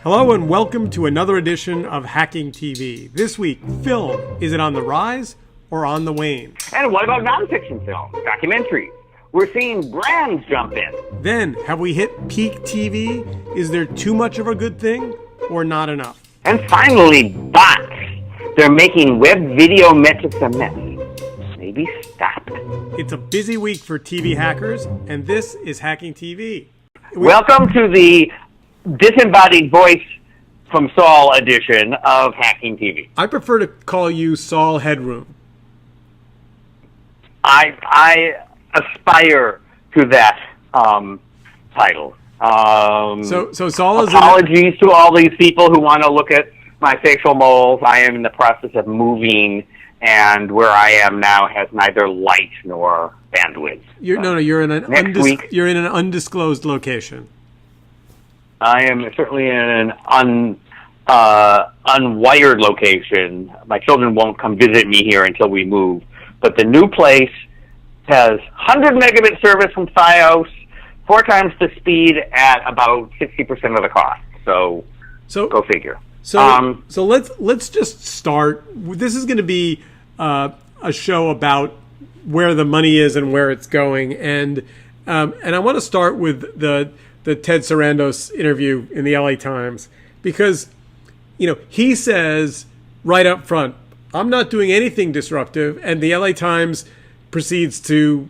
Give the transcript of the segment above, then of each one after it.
Hello and welcome to another edition of Hacking TV. This week, film. Is it on the rise or on the wane? And what about nonfiction film, documentaries? We're seeing brands jump in. Then, have we hit peak TV? Is there too much of a good thing or not enough? And finally, bots. They're making web video metrics a mess. Maybe stop. It's a busy week for TV hackers, and this is Hacking TV. Welcome to the disembodied voice from Saul edition of Hacking TV. I prefer to call you Saul Headroom. I aspire to that title. So Saul is apologies to all these people who want to look at my facial moles. I am in the process of moving, and where I am now has neither light nor bandwidth. You're in an undisclosed location. I am certainly in an unwired location. My children won't come visit me here until we move. But the new place has 100 megabit service from Fios, 4 times the speed at about 60% of the cost. So go figure. So let's just start. This is going to be a show about where the money is and where it's going, and I want to start with the Ted Sarandos interview in the LA Times, because, he says right up front, I'm not doing anything disruptive. And the LA Times proceeds to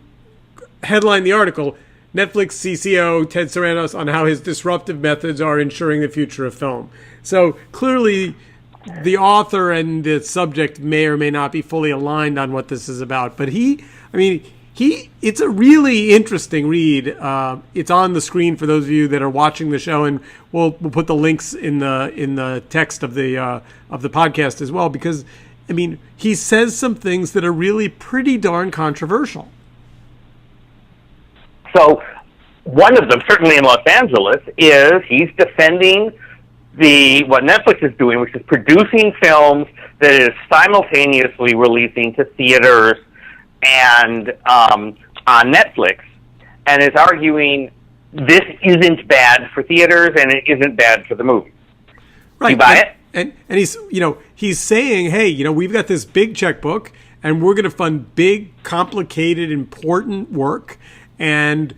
headline the article, Netflix CCO Ted Sarandos on how his disruptive methods are ensuring the future of film. So clearly the author and the subject may or may not be fully aligned on what this is about. But it's a really interesting read. It's on the screen for those of you that are watching the show, and we'll put the links in the text of the podcast as well, because he says some things that are really pretty darn controversial. So one of them, certainly in Los Angeles, is he's defending what Netflix is doing, which is producing films that is simultaneously releasing to theaters and on Netflix, and is arguing this isn't bad for theaters and it isn't bad for the movies. Right. You buy it? And he's saying, hey, we've got this big checkbook and we're going to fund big, complicated, important work. And,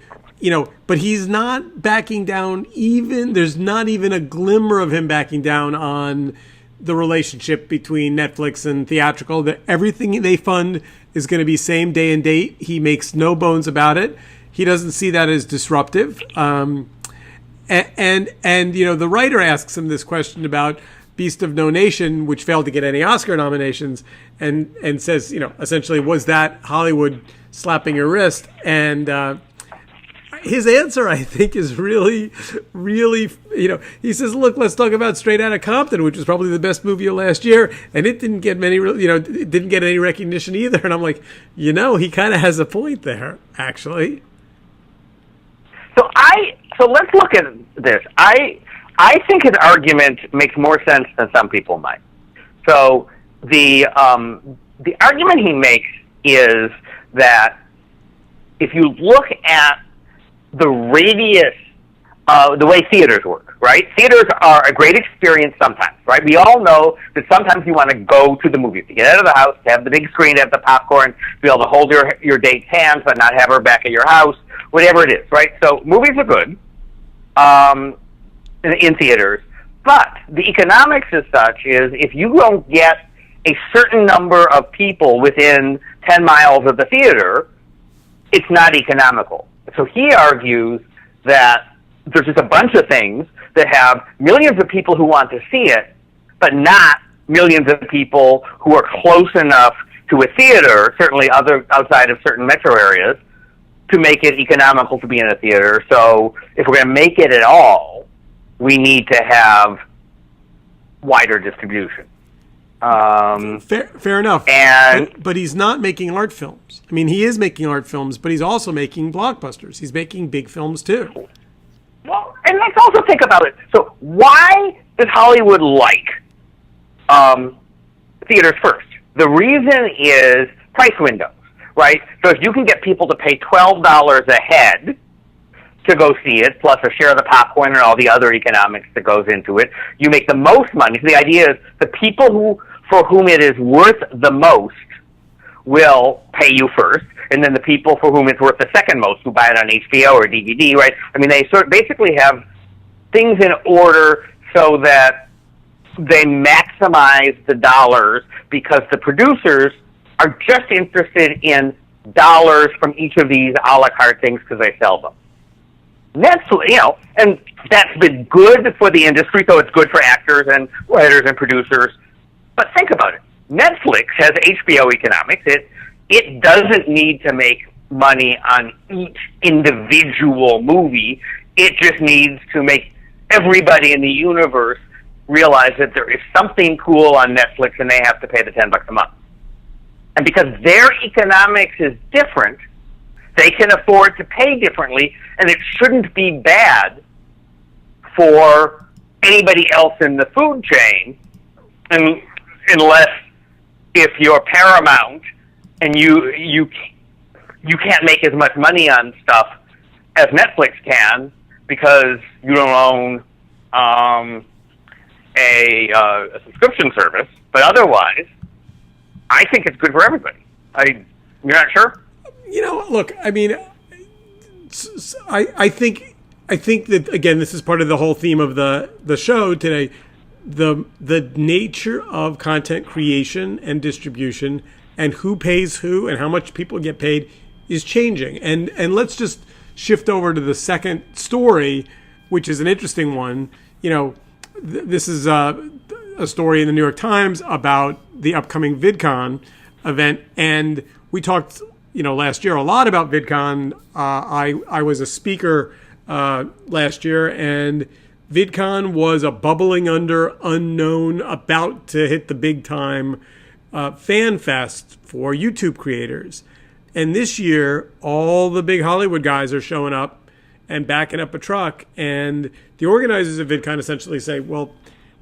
but he's not backing down there's not even a glimmer of him backing down on the relationship between Netflix and theatrical, that everything they fund is going to be same day and date. He makes no bones about it. He doesn't see that as disruptive. And the writer asks him this question about Beast of No Nation, which failed to get any Oscar nominations, and says, essentially, was that Hollywood slapping your wrist? And his answer, I think, is really, really, he says, look, let's talk about Straight Outta Compton, which was probably the best movie of last year, and it didn't get it didn't get any recognition either. And I'm like, he kind of has a point there, actually. So let's look at this. I think his argument makes more sense than some people might. So the argument he makes is that if you look at the radius of the way theaters work, right? Theaters are a great experience sometimes, right? We all know that sometimes you want to go to the movies, to get out of the house, to have the big screen, to have the popcorn, to be able to hold your date's hands but not have her back at your house, whatever it is, right? So movies are good in theaters, but the economics as such is if you don't get a certain number of people within 10 miles of the theater, it's not economical. So he argues that there's just a bunch of things that have millions of people who want to see it, but not millions of people who are close enough to a theater, certainly outside of certain metro areas, to make it economical to be in a theater. So if we're going to make it at all, we need to have wider distribution. Fair enough. But he's not making art films. He is making art films, but he's also making blockbusters. He's making big films too. Well, and let's also think about it. So why does Hollywood like theaters first? The reason is price windows, right? So if you can get people to pay $12 a head to go see it, plus a share of the popcorn and all the other economics that goes into it. You make the most money. So the idea is the people for whom it is worth the most will pay you first, and then the people for whom it's worth the second most, who buy it on HBO or DVD, right? I mean, they basically have things in order so that they maximize the dollars, because the producers are just interested in dollars from each of these a la carte things because they sell them. Netflix, and that's been good for the industry, so it's good for actors and writers and producers. But think about it. Netflix has HBO economics. It doesn't need to make money on each individual movie. It just needs to make everybody in the universe realize that there is something cool on Netflix and they have to pay the $10 a month. And because their economics is different, they can afford to pay differently, and it shouldn't be bad for anybody else in the food chain, unless if you're Paramount and you can't make as much money on stuff as Netflix can because you don't own a subscription service. But otherwise, I think it's good for everybody. You're not sure? Look, I mean, I think that, again, this is part of the whole theme of the show today. The nature of content creation and distribution and who pays who and how much people get paid is changing. And let's just shift over to the second story, which is an interesting one. This is a story in the New York Times about the upcoming VidCon event, and we talked last year a lot about VidCon. I was a speaker last year, and VidCon was a bubbling under, unknown, about to hit the big time fan fest for YouTube creators. And this year, all the big Hollywood guys are showing up and backing up a truck. And the organizers of VidCon essentially say, well,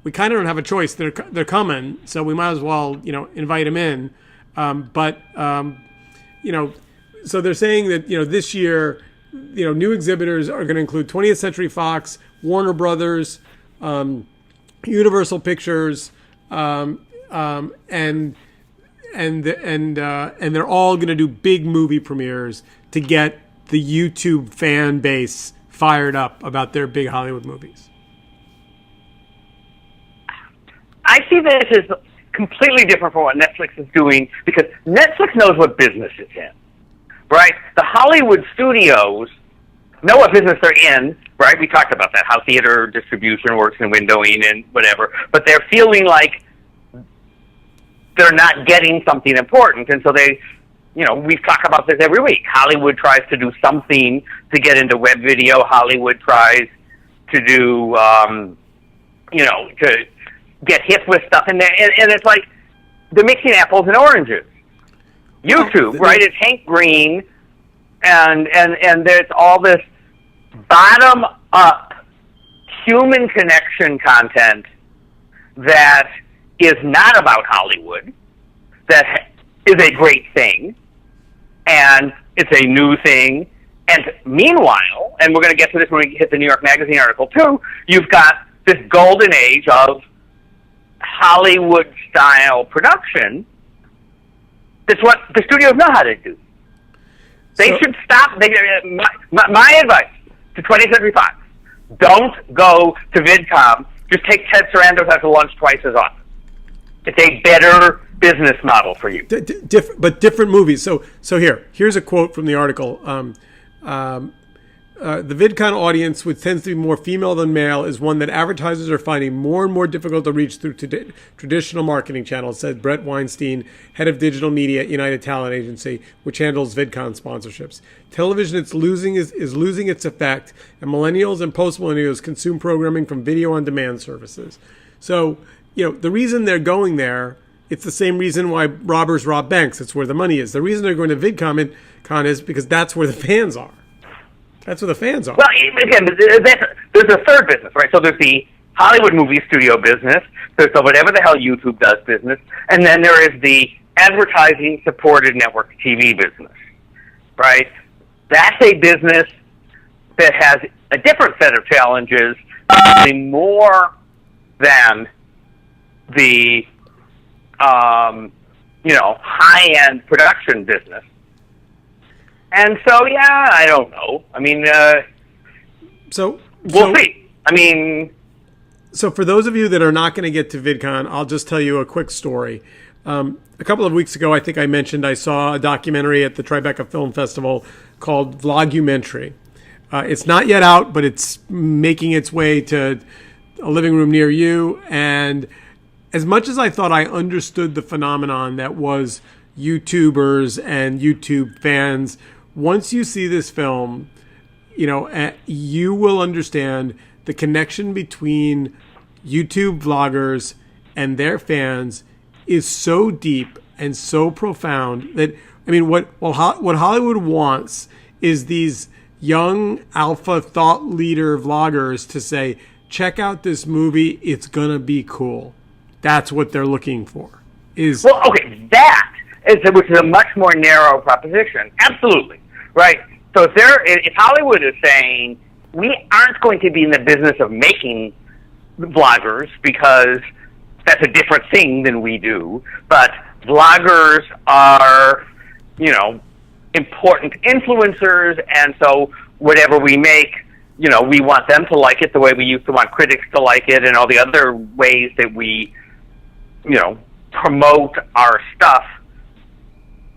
we kind of don't have a choice. They're coming, so we might as well, invite them in. So they're saying that, this year, new exhibitors are going to include 20th Century Fox, Warner Brothers, Universal Pictures, and they're all going to do big movie premieres to get the YouTube fan base fired up about their big Hollywood movies. I see this as completely different from what Netflix is doing, because Netflix knows what business it's in, right? The Hollywood studios know what business they're in, right? We talked about that, how theater distribution works and windowing and whatever, but they're feeling like they're not getting something important, and so they, we've talked about this every week. Hollywood tries to do something to get into web video. Hollywood tries to do, to get hit with stuff, and it's like they're mixing apples and oranges. YouTube, right? It's Hank Green, and there's all this bottom-up human connection content that is not about Hollywood, that is a great thing, and it's a new thing. And meanwhile, and we're going to get to this when we hit the New York Magazine article too, you've got this golden age of Hollywood-style production. That's what the studios know how to do. They should stop. My advice to 20th Century Fox, don't go to VidCon. Just take Ted Sarandos out to lunch twice as often. It's a better business model for you. Different movies. So here's a quote from the article. The VidCon audience, which tends to be more female than male, is one that advertisers are finding more and more difficult to reach through traditional marketing channels, said Brett Weinstein, head of digital media at United Talent Agency, which handles VidCon sponsorships. Television is losing its effect, and millennials and post-millennials consume programming from video-on-demand services. So, the reason they're going there, it's the same reason why robbers rob banks. It's where the money is. The reason they're going to VidCon is because that's where the fans are. That's where the fans are. Well, again, there's a third business, right? So there's the Hollywood movie studio business. There's the whatever the hell YouTube does business. And then there is the advertising-supported network TV business, right? That's a business that has a different set of challenges, more than the high-end production business. And so, yeah, I don't know. I mean, we'll see. I mean, so for those of you that are not going to get to VidCon, I'll just tell you a quick story. A couple of weeks ago, I think I mentioned I saw a documentary at the Tribeca Film Festival called Vlogumentary. It's not yet out, but it's making its way to a living room near you. And as much as I thought I understood the phenomenon that was YouTubers and YouTube fans, once you see this film, you will understand the connection between YouTube vloggers and their fans is so deep and so profound that, I mean, what Hollywood wants is these young alpha thought leader vloggers to say, check out this movie, it's gonna be cool. That's what they're looking for. Which is a much more narrow proposition. Absolutely. Right? So if Hollywood is saying, we aren't going to be in the business of making vloggers because that's a different thing than we do, but vloggers are, important influencers, and so whatever we make, we want them to like it the way we used to want critics to like it, and all the other ways that we, promote our stuff.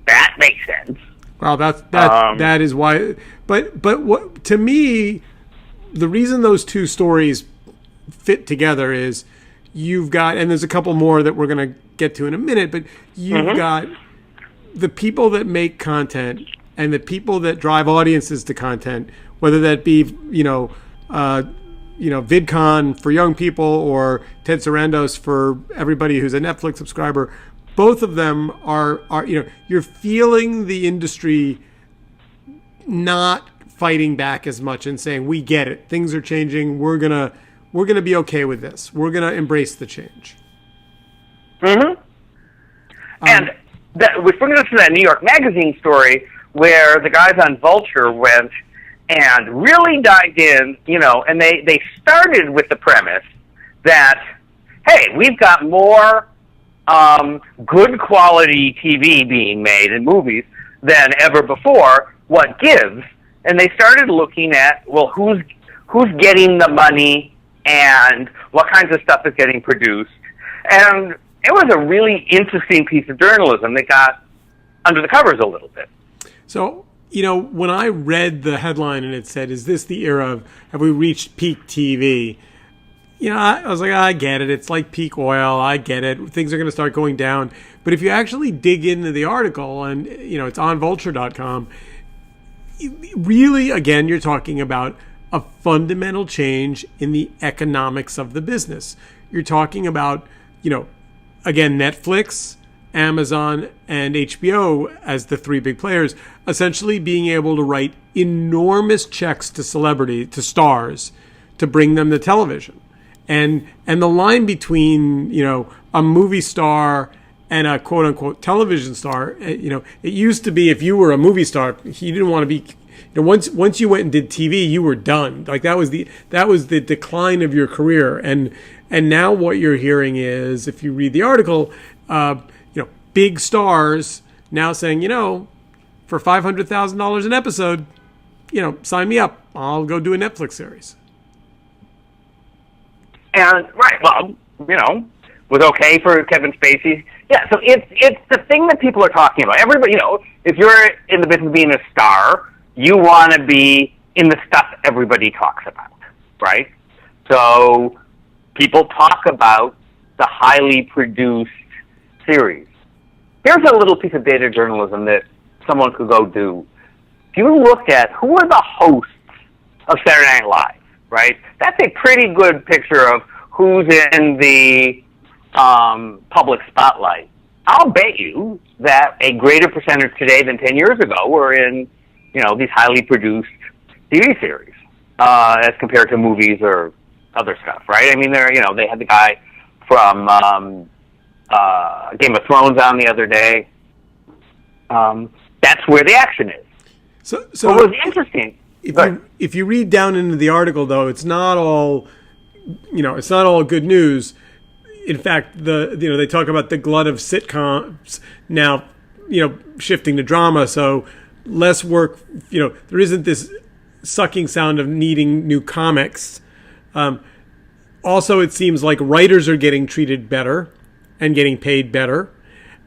That makes sense. Well, that is why. But what, to me, the reason those two stories fit together is you've got, and there's a couple more that we're going to get to in a minute, but you've got the people that make content and the people that drive audiences to content, whether that be VidCon for young people or Ted Sarandos for everybody who's a Netflix subscriber. Both of them are you're feeling the industry not fighting back as much and saying, we get it, things are changing, we're gonna be okay with this, we're gonna embrace the change. And which brings us to that New York Magazine story where the guys on Vulture went and really dived in, and they started with the premise that, hey, we've got more good quality TV being made in movies than ever before. What gives? And they started looking at, well, who's getting the money and what kinds of stuff is getting produced. And it was a really interesting piece of journalism that got under the covers a little bit. So, when I read the headline and it said, is this the era of, have we reached peak TV? I was like, I get it. It's like peak oil. I get it. Things are going to start going down. But if you actually dig into the article, and, it's on vulture.com, really, again, you're talking about a fundamental change in the economics of the business. You're talking about, again, Netflix, Amazon, and HBO as the three big players, essentially being able to write enormous checks to stars, to bring them to television. And the line between, a movie star and a quote unquote television star, it used to be if you were a movie star, you didn't want to be, once you went and did TV, you were done. Like that was the decline of your career. And now what you're hearing is, if you read the article, big stars now saying, for $500,000 an episode, sign me up. I'll go do a Netflix series. And was okay for Kevin Spacey. Yeah, so it's the thing that people are talking about. Everybody, if you're in the business of being a star, you want to be in the stuff everybody talks about, right? So people talk about the highly produced series. Here's a little piece of data journalism that someone could go do. If you look at who are the hosts of Saturday Night Live, right? That's a pretty good picture of who's in the public spotlight. I'll bet you that a greater percentage today than 10 years ago were in, these highly produced TV series as compared to movies or other stuff, right? I mean, they had the guy from Game of Thrones on the other day. That's where the action is. So what was interesting? if you read down into the article, though, it's not all good news. In fact, they talk about the glut of sitcoms now, shifting to drama. So less work. There isn't this sucking sound of needing new comics. Also, it seems like writers are getting treated better and getting paid better,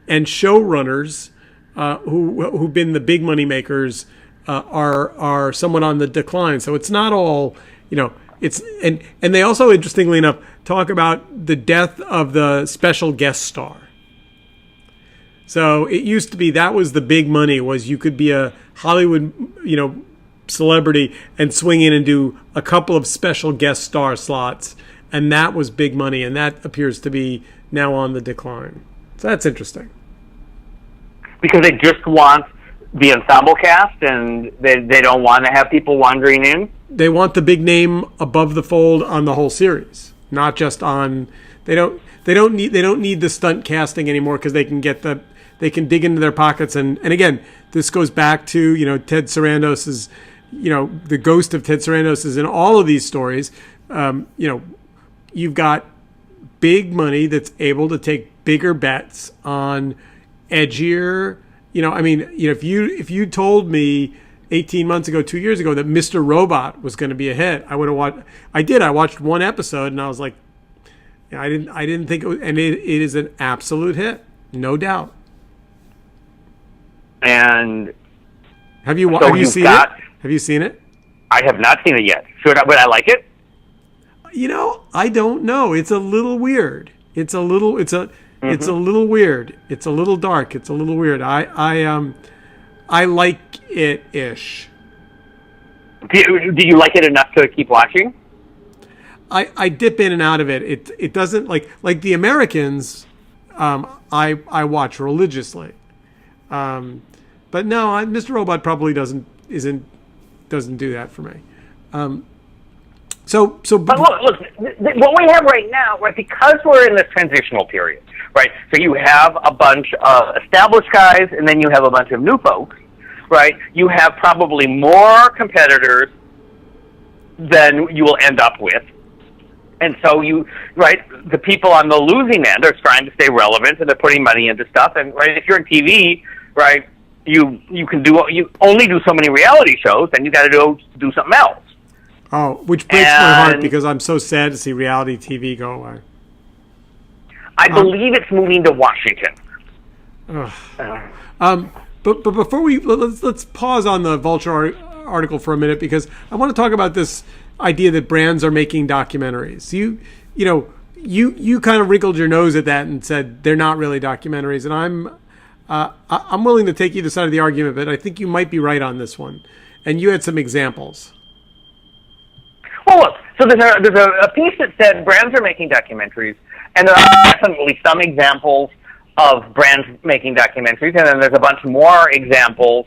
and showrunners who've been the big money makers are somewhat on the decline. So it's not all, it's and they also, interestingly enough, talk about the death of the special guest star. So it used to be that was the big money, was you could be a Hollywood, celebrity and swing in and do a couple of special guest star slots, and that was big money, and that appears to be now on the decline. So that's interesting. Because they just want the ensemble cast, and they don't want to have people wandering in. They want the big name above the fold on the whole series, not just on. They don't need the stunt casting anymore, because they can dig into their pockets, and again, this goes back to Ted Sarandos' the ghost of Ted Sarandos is in all of these stories. You've got big money that's able to take bigger bets on edgier. If you told me 18 months ago, 2 years ago, that Mr. Robot was going to be a hit, I would have watched. I did. I watched one episode and I was like, I didn't think it was, and it is an absolute hit, no doubt. And have you seen it? Have you seen it? I have not seen it yet. Would I like it? I don't know. It's a little weird. It's a little weird. It's a little dark. It's a little weird. I like it ish. Do you like it enough to keep watching? I dip in and out of it. It doesn't like The Americans. I watch religiously. But no, Mr. Robot probably doesn't do that for me. But look, what we have right now, right, because we're in this transitional period, right? So you have a bunch of established guys, and then you have a bunch of new folks, right? You have probably more competitors than you will end up with. And so the people on the losing end are trying to stay relevant, and they're putting money into stuff. And right, if you're in TV, right, you only do so many reality shows, and you got to do something else. Oh, which breaks my heart, because I'm so sad to see reality TV go away. I believe it's moving to Washington. But before let's pause on the Vulture article for a minute, because I want to talk about this idea that brands are making documentaries. You kind of wrinkled your nose at that and said they're not really documentaries, and I'm willing to take either side of the argument, but I think you might be right on this one. And you had some examples. Well, look, so there's a piece that said brands are making documentaries, and there are definitely some examples of brands making documentaries, and then there's a bunch more examples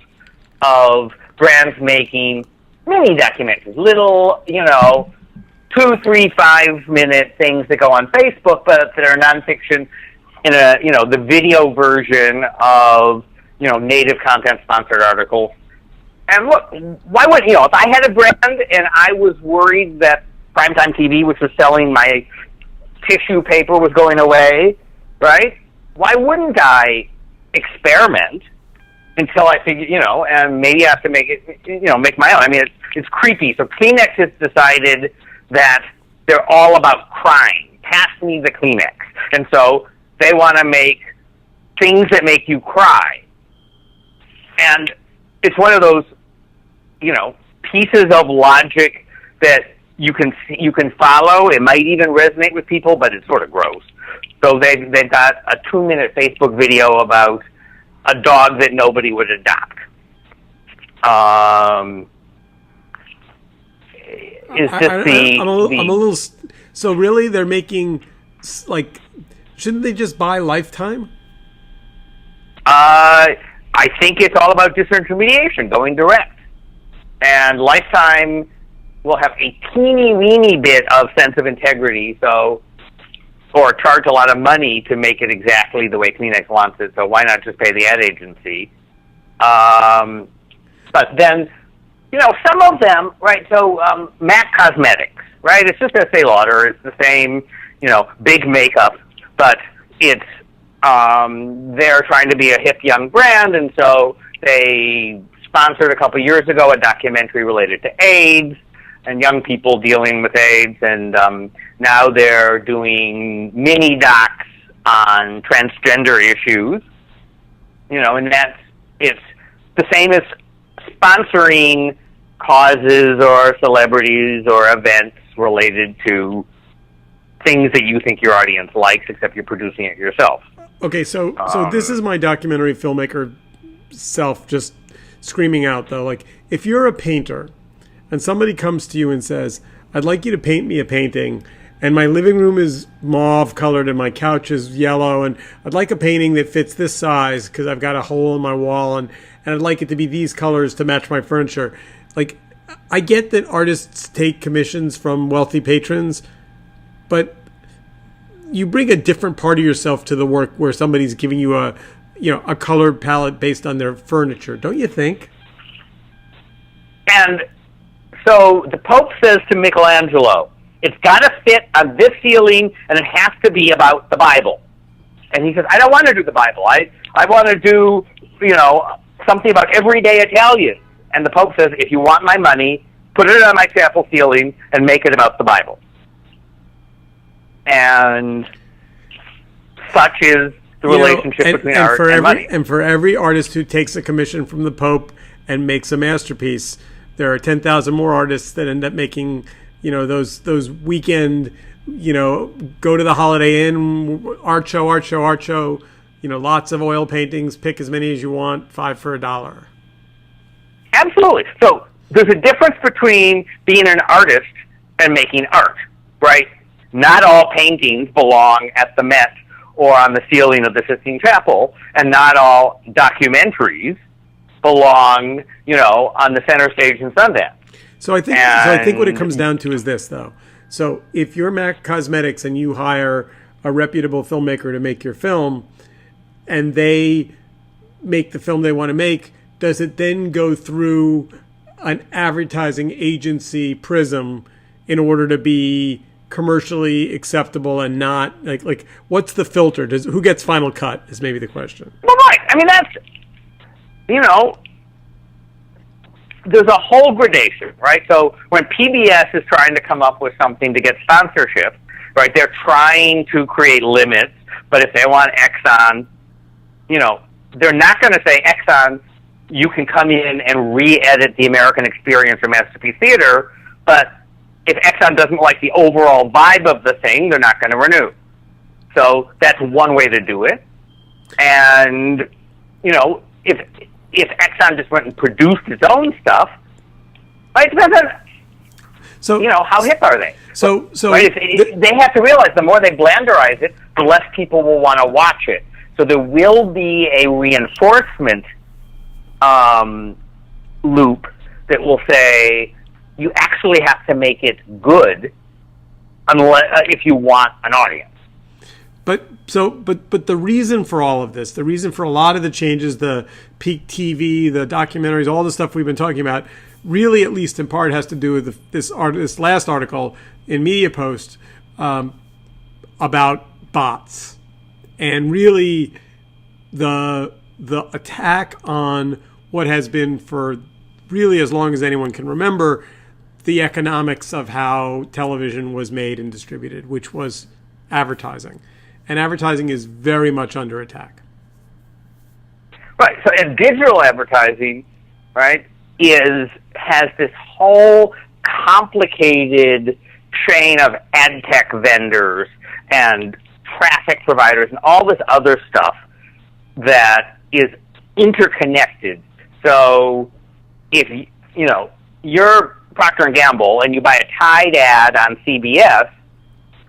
of brands making mini documentaries, little, 2, 3, 5-minute things that go on Facebook, but that are nonfiction in the video version of, native content sponsored articles. And look, why would, if I had a brand and I was worried that Primetime TV, which was selling my tissue paper, was going away, right? Why wouldn't I experiment until I figure, and maybe I have to make it, make my own. I mean, it's creepy. So Kleenex has decided that they're all about crying. Pass me the Kleenex. And so they want to make things that make you cry. And it's one of those, pieces of logic that you can follow. It might even resonate with people, but it's sort of gross. So they've got a 2-minute Facebook video about a dog that nobody would adopt. I'm a little. So really, they're making shouldn't they just buy Lifetime? I think it's all about disintermediation, going direct. And Lifetime will have a teeny-weeny bit of sense of integrity, or charge a lot of money to make it exactly the way Kleenex wants it, so why not just pay the ad agency? But then some of them, right? So MAC Cosmetics, right? It's just Estee Lauder. It's the same, big makeup, but it's they're trying to be a hip young brand, and so they sponsored a couple years ago a documentary related to AIDS and young people dealing with AIDS, and now they're doing mini docs on transgender issues, and it's the same as sponsoring causes or celebrities or events related to things that you think your audience likes, except you're producing it yourself. Okay, so this is my documentary filmmaker self just screaming out, though. Like, if you're a painter and somebody comes to you and says, I'd like you to paint me a painting, and my living room is mauve colored and my couch is yellow, and I'd like a painting that fits this size because I've got a hole in my wall, and I'd like it to be these colors to match my furniture. Like, I get that artists take commissions from wealthy patrons, but you bring a different part of yourself to the work where somebody's giving you a color palette based on their furniture, don't you think? And so the Pope says to Michelangelo, it's got to fit on this ceiling, and it has to be about the Bible. And he says, I don't want to do the Bible. I want to do, something about everyday Italian. And the Pope says, if you want my money, put it on my chapel ceiling and make it about the Bible. And such is the relationship between art and money. And for every artist who takes a commission from the Pope and makes a masterpiece, there are 10,000 more artists that end up making, those weekend, go to the Holiday Inn, art show, lots of oil paintings, pick as many as you want, 5 for $1. Absolutely. So there's a difference between being an artist and making art, right? Not all paintings belong at the Met or on the ceiling of the Sistine Chapel, and not all documentaries belong, on the center stage in Sundance. So I think what it comes down to is this, though. So if you're MAC Cosmetics and you hire a reputable filmmaker to make your film, and they make the film they want to make, does it then go through an advertising agency prism in order to be commercially acceptable and not like what's the filter? Who gets final cut is maybe the question. Well, right. I mean, that's there's a whole gradation, right? So when PBS is trying to come up with something to get sponsorship, right, they're trying to create limits. But if they want Exxon, they're not going to say, Exxon, you can come in and re-edit the American Experience or Masterpiece Theater, but if Exxon doesn't like the overall vibe of the thing, they're not going to renew. So that's one way to do it. And, if Exxon just went and produced its own stuff, right, it depends on, how hip are they? So right? They have to realize the more they blanderize it, the less people will want to watch it. So there will be a reinforcement loop that will say, you actually have to make it good unless if you want an audience. But the reason for all of this, the reason for a lot of the changes, the peak TV, the documentaries, all the stuff we've been talking about, really, at least in part, has to do with this last article in Media Post about bots, and really the attack on what has been for really as long as anyone can remember the economics of how television was made and distributed, which was advertising. And advertising is very much under attack. Right. So, and digital advertising, right, has this whole complicated chain of ad tech vendors and traffic providers and all this other stuff that is interconnected. So, if you're Procter & Gamble and you buy a Tide ad on CBS,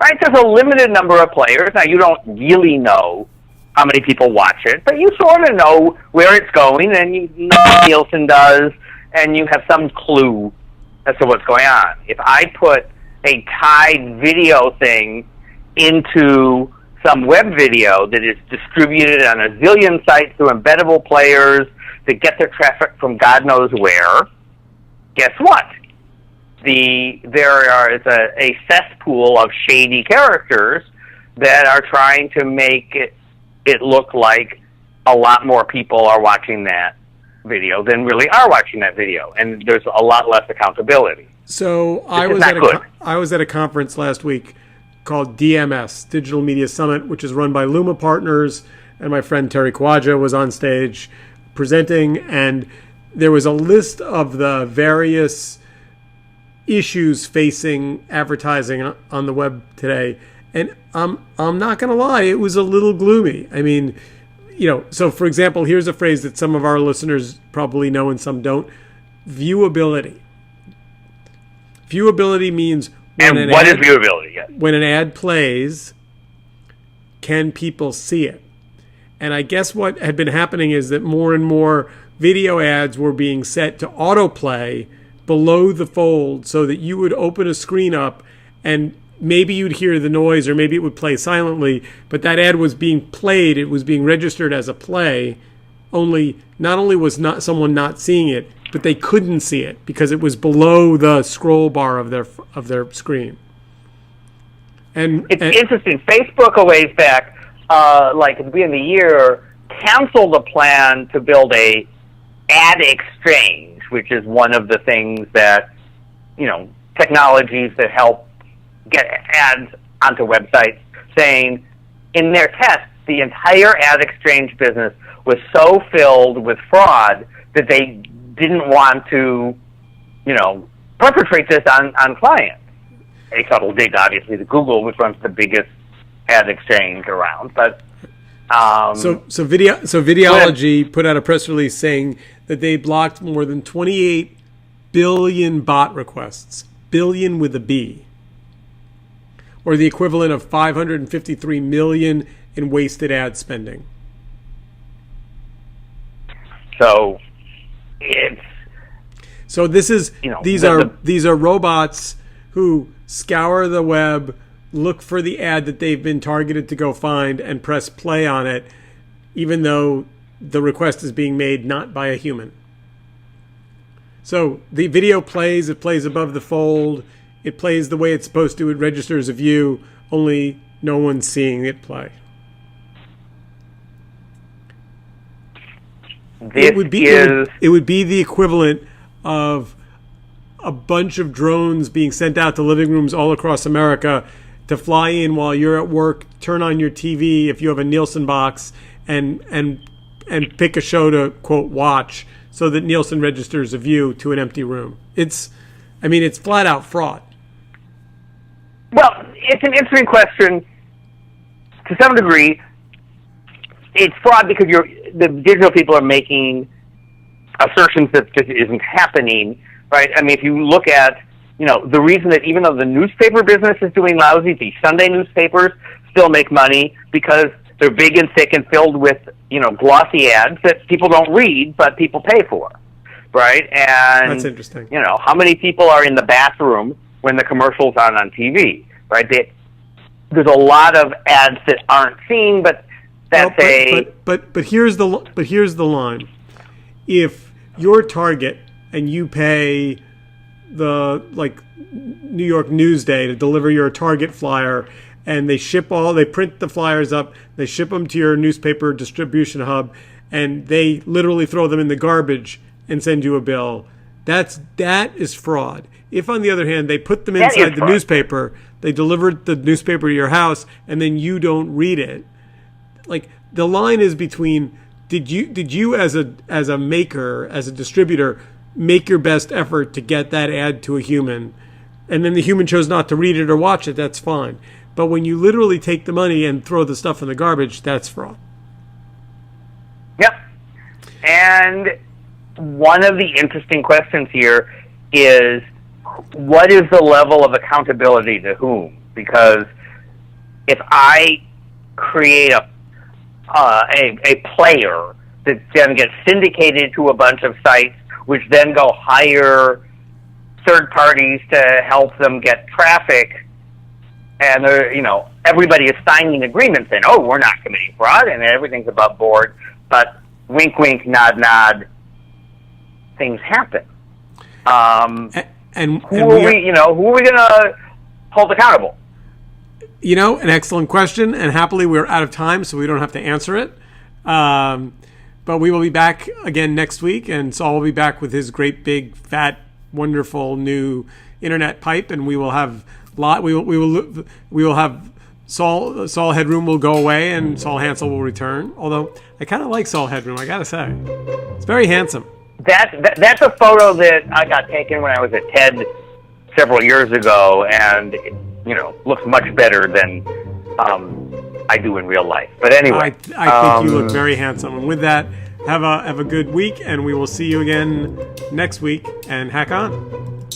right, there's a limited number of players. Now, you don't really know how many people watch it, but you sort of know where it's going, and you know what Nielsen does, and you have some clue as to what's going on. If I put a Tide video thing into some web video that is distributed on a zillion sites through embeddable players that get their traffic from God knows where, guess what? There is a cesspool of shady characters that are trying to make it look like a lot more people are watching that video than really are watching that video, and there's a lot less accountability. So I was at a conference last week called DMS, Digital Media Summit, which is run by Luma Partners, and my friend Terry Kawaja was on stage presenting, and there was a list of the various issues facing advertising on the web today, and I'm not going to lie, it was a little gloomy. I mean, so for example, here's a phrase that some of our listeners probably know and some don't: viewability. Viewability means what is viewability? Yes. When an ad plays, can people see it? And I guess what had been happening is that more and more video ads were being set to autoplay below the fold, so that you would open a screen up and maybe you'd hear the noise, or maybe it would play silently, but that ad was being played, it was being registered as a play, not only was not someone not seeing it, but they couldn't see it because it was below the scroll bar of their screen. And it's interesting. Facebook a ways back, like at the beginning of the year, canceled a plan to build a ad exchange, which is one of the things that, technologies that help get ads onto websites, saying in their tests, the entire ad exchange business was so filled with fraud that they didn't want to, perpetrate this on clients. A subtle dig, obviously, to Google, which runs the biggest ad exchange around. But so Videology put out a press release saying that they blocked more than 28 billion bot requests, billion with a B, or the equivalent of 553 million in wasted ad spending. So these are robots who scour the web, look for the ad that they've been targeted to go find, and press play on it, even though the request is being made not by a human. So the video plays, it plays above the fold, it plays the way it's supposed to, it registers a view, only no one's seeing it play. It would be the equivalent of a bunch of drones being sent out to living rooms all across America to fly in while you're at work, turn on your TV if you have a Nielsen box, and pick a show to, quote, watch, so that Nielsen registers a view to an empty room. It's flat out fraud. Well, it's an interesting question to some degree. It's fraud because the digital people are making assertions that just isn't happening, right? I mean, if you look at, the reason that even though the newspaper business is doing lousy, the Sunday newspapers still make money because they're big and thick and filled with, glossy ads that people don't read, but people pay for, right? And that's interesting. How many people are in the bathroom when the commercial's on TV, right? There's a lot of ads that aren't seen, but But here's the line. If you're Target and you pay the New York Newsday to deliver your Target flyer, and they print the flyers up, they ship them to your newspaper distribution hub, and they literally throw them in the garbage and send you a bill, that is fraud. If, on the other hand, they put them inside the newspaper, they delivered the newspaper to your house, and then you don't read it, the line is between did you as a maker, as a distributor, make your best effort to get that ad to a human, and then the human chose not to read it or watch it, that's fine. But when you literally take the money and throw the stuff in the garbage, that's fraud. Yep. And one of the interesting questions here is, what is the level of accountability to whom? Because if I create a player that then gets syndicated to a bunch of sites, which then go hire third parties to help them get traffic, and everybody is signing agreements saying, "Oh, we're not committing fraud," and everything's above board. But wink, wink, nod, nod, things happen. And who are we going to hold accountable? An excellent question, and happily we're out of time, so we don't have to answer it. But we will be back again next week, and Saul will be back with his great big fat wonderful new internet pipe, and we will have Saul Headroom will go away, and Saul Hansel will return. Although I kind of like Saul Headroom, I gotta say, it's very handsome. That's a photo that I got taken when I was at TED several years ago, and looks much better than I do in real life. But anyway, I think you look very handsome. And with that, have a good week, and we will see you again next week. And hack on.